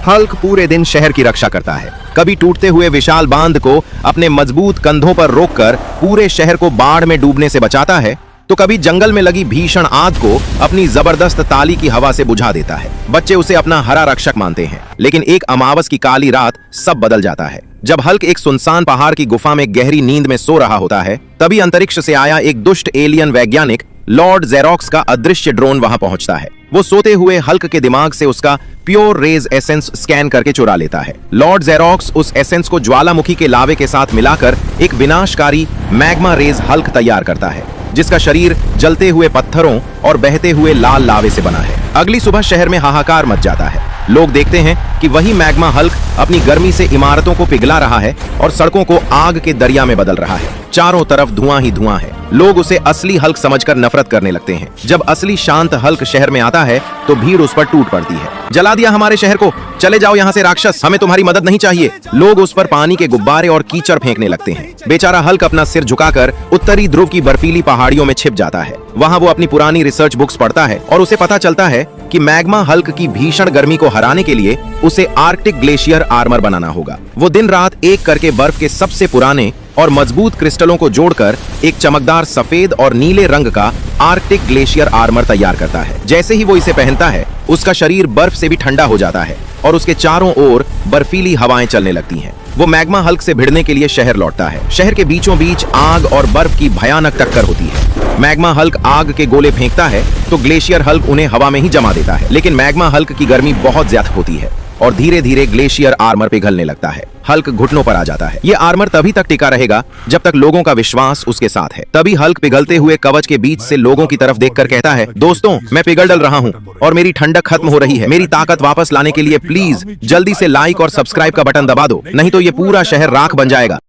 Hulk पूरे दिन शहर की रक्षा करता है। कभी टूटते हुए विशाल बांध को अपने मजबूत कंधों पर रोककर पूरे शहर को बाढ़ में डूबने से बचाता है, तो कभी जंगल में लगी भीषण आग को अपनी जबरदस्त ताली की हवा से बुझा देता है। बच्चे उसे अपना हरा रक्षक मानते हैं, लेकिन एक अमावस की काली रात सब बदल जाता है। जब हल्क एक सुनसान पहाड़ की गुफा में गहरी नींद में सो रहा होता है, तभी अंतरिक्ष से आया एक दुष्ट एलियन वैज्ञानिक लॉर्ड जेरोक्स का अदृश्य ड्रोन वहां पहुंचता है। वो सोते हुए हल्क के दिमाग से उसका प्योर रेज एसेंस स्कैन करके चुरा लेता है। लॉर्ड जेरोक्स उस एसेंस को ज्वालामुखी के लावे के साथ मिलाकर एक विनाशकारी मैग्मा रेज हल्क तैयार करता है, जिसका शरीर जलते हुए पत्थरों और बहते हुए लाल लावे से बना है। अगली सुबह शहर में हाहाकार मच जाता है। लोग देखते हैं कि वही मैग्मा हल्क अपनी गर्मी से इमारतों को पिघला रहा है और सड़कों को आग के दरिया में बदल रहा है। चारों तरफ धुआं ही धुआं है। लोग उसे असली हल्क समझकर नफरत करने लगते हैं। जब असली शांत हल्क शहर में आता है तो भीड़ उस पर टूट पड़ती है। जला दिया हमारे शहर को, चले जाओ यहाँ से राक्षस, हमें तुम्हारी मदद नहीं चाहिए। लोग उस पर पानी के गुब्बारे और कीचड़ फेंकने लगते हैं। बेचारा हल्क अपना सिर झुकाकर उत्तरी ध्रुव की बर्फीली पहाड़ियों में छिप जाता है। वहाँ वो अपनी पुरानी रिसर्च बुक्स पढ़ता है और उसे पता चलता है कि मैग्मा हल्क की भीषण गर्मी को हराने के लिए उसे आर्कटिक ग्लेशियर आर्मर बनाना होगा। वो दिन रात एक करके बर्फ के सबसे पुराने और मजबूत क्रिस्टलों को जोड़कर एक चमकदार सफेद और नीले रंग का आर्कटिक ग्लेशियर आर्मर तैयार करता है। जैसे ही वो इसे पहनता है, उसका शरीर बर्फ से भी ठंडा हो जाता है और उसके चारों ओर बर्फीली हवाएं चलने लगती हैं। वो मैग्मा हल्क से भिड़ने के लिए शहर लौटता है। शहर के बीचों बीच आग और बर्फ की भयानक टक्कर होती है। मैग्मा हल्क आग के गोले फेंकता है तो ग्लेशियर हल्क उन्हें हवा में ही जमा देता है, लेकिन मैग्मा हल्क की गर्मी बहुत ज्यादा होती है और धीरे धीरे ग्लेशियर आर्मर पिघलने लगता है। हल्क घुटनों पर आ जाता है। ये आर्मर तभी तक टिका रहेगा जब तक लोगों का विश्वास उसके साथ है। तभी हल्क पिघलते हुए कवच के बीच से लोगों की तरफ देखकर कहता है, दोस्तों, मैं पिघल डल रहा हूँ और मेरी ठंडक खत्म हो रही है। मेरी ताकत वापस लाने के लिए प्लीज जल्दी से लाइक और सब्सक्राइब का बटन दबा दो, नहीं तो ये पूरा शहर राख बन जाएगा।